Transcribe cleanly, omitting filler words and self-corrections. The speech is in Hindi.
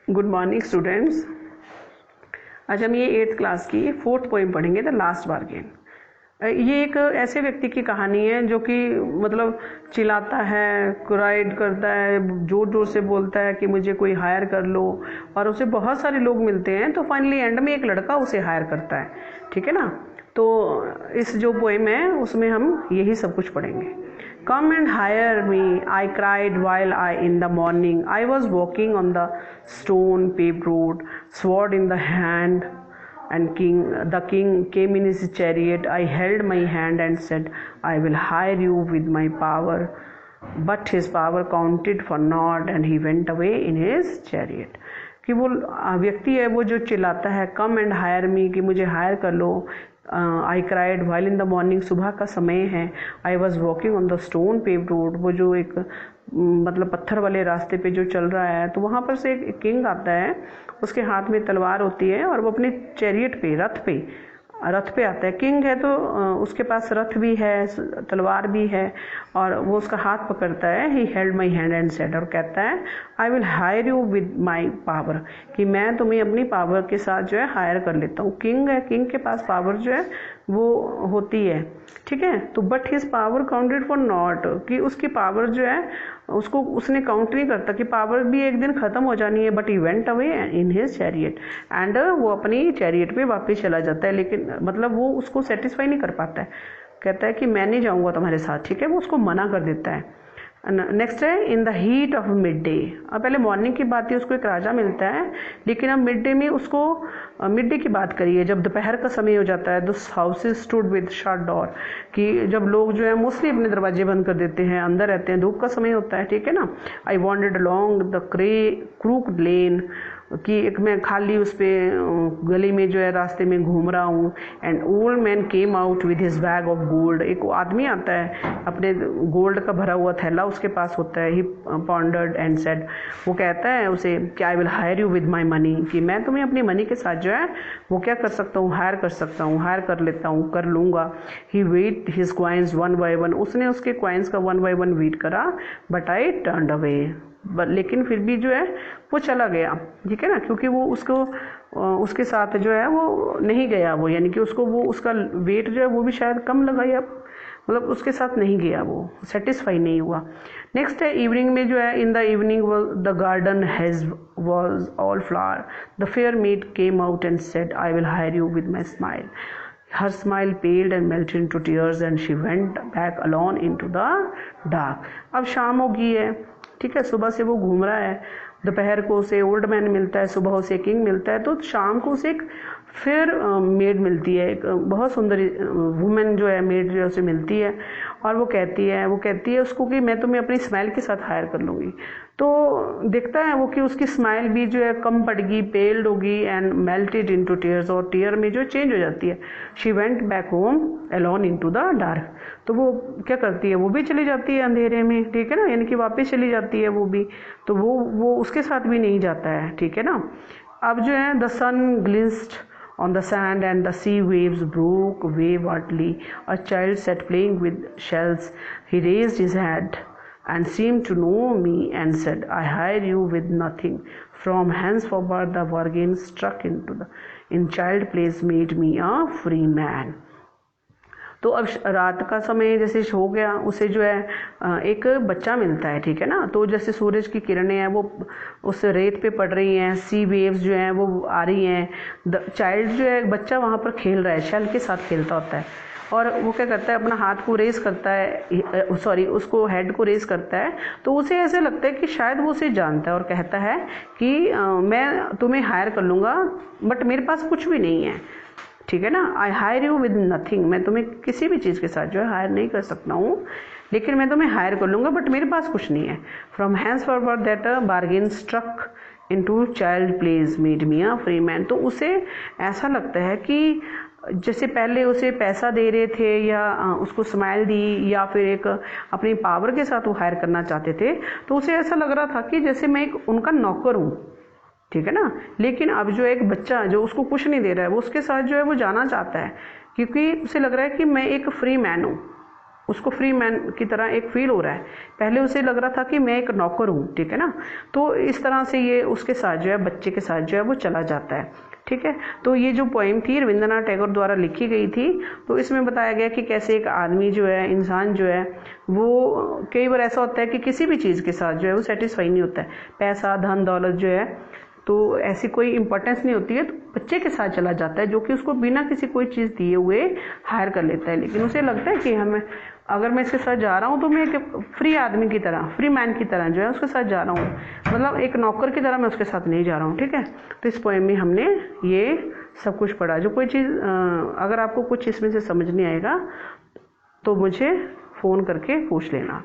Good morning students. आज हम ये 8th क्लास की 4th पोएम पढ़ेंगे, द लास्ट बार्गेन। ये एक ऐसे व्यक्ति की कहानी है जो कि मतलब चिल्लाता है, क्राइड करता है, जोर जोर से बोलता है कि मुझे कोई हायर कर लो, और उसे बहुत सारे लोग मिलते हैं। तो फाइनली एंड में एक लड़का उसे हायर करता है, ठीक है ना। तो इस जो पोएम है उसमें हम यही सब कुछ पढ़ेंगे। Come and hire me, I cried while in the morning I was walking on the stone paved road, sword in the hand, and the king came in his chariot. I held my hand and said, I will hire you with my power. But his power counted for naught, and he went away in his chariot. कि वो व्यक्ति है वो जो चिल्लाता है कम एंड हायर मी, कि मुझे हायर कर लो। I cried while in the morning, सुबह का समय है। I was walking on the stone paved road, वो जो एक मतलब पत्थर वाले रास्ते पे जो चल रहा है। तो वहाँ पर से एक किंग आता है, उसके हाथ में तलवार होती है और वो अपने चैरियट पे, रथ पे आता है। किंग है तो उसके पास रथ भी है, तलवार भी है, और वो उसका हाथ पकड़ता है। He held my hand and said, और कहता है I will hire you with my power, कि मैं तुम्हें अपनी पावर के साथ जो है हायर कर लेता हूँ। किंग है, किंग के पास पावर जो है वो होती है, ठीक है। तो but his power counted for not, कि उसकी पावर जो है उसको उसने काउंट नहीं करता, कि पावर भी एक दिन खत्म हो जानी है। But he went away in his chariot, and वो अपनी चैरियट पे वापस चला जाता है। लेकिन मतलब वो उसको सेटिस्फाई नहीं कर पाता है, कहता है कि मैं नहीं जाऊँगा तुम्हारे साथ, ठीक है। वो उसको मना कर देता है। नेक्स्ट है in the heat of mid day. अब पहले मॉर्निंग की बात थी, उसको एक राजा मिलता है, लेकिन अब मिड डे में उसको मिड डे की बात करिए, जब दोपहर का समय हो जाता है। This houses stood with shut door, कि जब लोग जो है मोस्टली अपने दरवाजे बंद कर देते हैं, अंदर रहते हैं, धूप का समय होता है, ठीक है ना। आई वॉन्डेड अलॉन्ग द क्रूक्ड लेन, कि एक मैं खाली उस पर गली में जो है रास्ते में घूम रहा हूँ। And old man came out with his bag of gold, एक आदमी आता है, अपने गोल्ड का भरा हुआ थैला उसके पास होता है। ही पॉन्डर्ड एंड सेड, वो कहता है उसे कि I will hire you with my money, कि मैं तुम्हें अपनी मनी के साथ जो है वो क्या कर सकता हूँ, हायर कर सकता हूँ, हायर कर लेता हूँ, कर लूँगा। He weight his coins one by one, उसने उसके क्वाइंस का वन बाय वन वेट करा। बट आई टर्न्ड अवे, लेकिन फिर भी जो है वो चला गया, ठीक है ना, क्योंकि वो उसके साथ जो है वो नहीं गया, वो यानी कि उसको वो उसका वेट जो है वो भी शायद कम लगा, या मतलब उसके साथ नहीं गया, वो सेटिस्फाई नहीं हुआ। नेक्स्ट है इवनिंग में जो है, in the evening the garden was all flower, the fair made came out and said I will hire you with my smile. Her smile paled and melted into tears, and she went back alone into the dark. अब शाम हो गई है, ठीक है, सुबह से वो घूम रहा है, दोपहर को उसे ओल्ड मैन मिलता है, सुबह उसे किंग मिलता है, तो शाम को उसे एक फिर मेड मिलती है, एक बहुत सुंदर वुमेन जो है, मेड जो है उसे मिलती है। और वो कहती है उसको कि मैं तुम्हें अपनी स्माइल के साथ हायर कर लूँगी। तो देखता है वो कि उसकी स्माइल भी जो है कम पड़गी, पेल्ड होगी, एंड मेल्टेड इनटू टीयर्स, और टीयर में जो चेंज हो जाती है। She went back home alone into the dark, तो वो क्या करती है, वो भी चली जाती है अंधेरे में, ठीक है ना, यानी कि वापस चली जाती है वो भी। तो वो उसके साथ भी नहीं जाता है, ठीक है ना। अब जो है the sun glinted on the sand and the sea waves broke waywardly. A child sat playing with shells. He raised his head and seemed to know me and said, I hire you with nothing. From henceforward the bargain struck in child place made me a free man. तो अब रात का समय जैसे हो गया, उसे जो है एक बच्चा मिलता है, ठीक है ना। तो जैसे सूरज की किरणें हैं वो उस रेत पे पड़ रही हैं, सी वेव्स जो हैं वो आ रही हैं। द चाइल्ड जो है, बच्चा वहाँ पर खेल रहा है, शेल के साथ खेलता होता है, और वो क्या करता है, अपना हाथ को रेस करता है, सॉरी उसको हेड को रेस करता है। तो उसे ऐसे लगता है कि शायद वो उसे जानता है, और कहता है कि मैं तुम्हें हायर कर लूँगा, बट मेरे पास कुछ भी नहीं है, ठीक है ना। I hire you with nothing, मैं तुम्हें किसी भी चीज़ के साथ जो है हायर नहीं कर सकता हूँ, लेकिन मैं तुम्हें हायर कर लूँगा, बट मेरे पास कुछ नहीं है। From hands forward that bargain struck into child place made me a free man. तो उसे ऐसा लगता है कि जैसे पहले उसे पैसा दे रहे थे, या उसको स्माइल दी, या फिर एक अपनी पावर के साथ वो हायर करना चाहते थे, तो उसे ऐसा लग रहा था कि जैसे मैं एक उनका नौकर हूँ, ठीक है ना। लेकिन अब जो एक बच्चा जो उसको कुछ नहीं दे रहा है, वो उसके साथ जो है वो जाना चाहता है, क्योंकि उसे लग रहा है कि मैं एक फ्री मैन हूँ, उसको फ्री मैन की तरह एक फील हो रहा है। पहले उसे लग रहा था कि मैं एक नौकर हूँ, ठीक है ना। तो इस तरह से ये उसके साथ जो है, बच्चे के साथ जो है वो चला जाता है, ठीक है। तो ये जो पोएम थी रविंद्रनाथ टैगोर द्वारा लिखी गई थी। तो इसमें बताया गया कि कैसे एक आदमी जो है, इंसान जो है, वो कई बार ऐसा होता है कि किसी भी चीज़ के साथ जो है वो सेटिस्फाई नहीं होता है। पैसा, धन दौलत जो है, तो ऐसी कोई इंपॉर्टेंस नहीं होती है, तो बच्चे के साथ चला जाता है, जो कि उसको बिना किसी कोई चीज़ दिए हुए हायर कर लेता है। लेकिन उसे लगता है कि हमें, अगर मैं इसके साथ जा रहा हूँ तो मैं एक फ्री आदमी की तरह, फ्री मैन की तरह जो है उसके साथ जा रहा हूँ, मतलब एक नौकर की तरह मैं उसके साथ नहीं जा रहा हूँ, ठीक है। तो इस पोएम में हमने ये सब कुछ पढ़ा। जो कोई चीज़ अगर आपको कुछ इसमें से समझ नहीं आएगा तो मुझे फ़ोन करके पूछ लेना।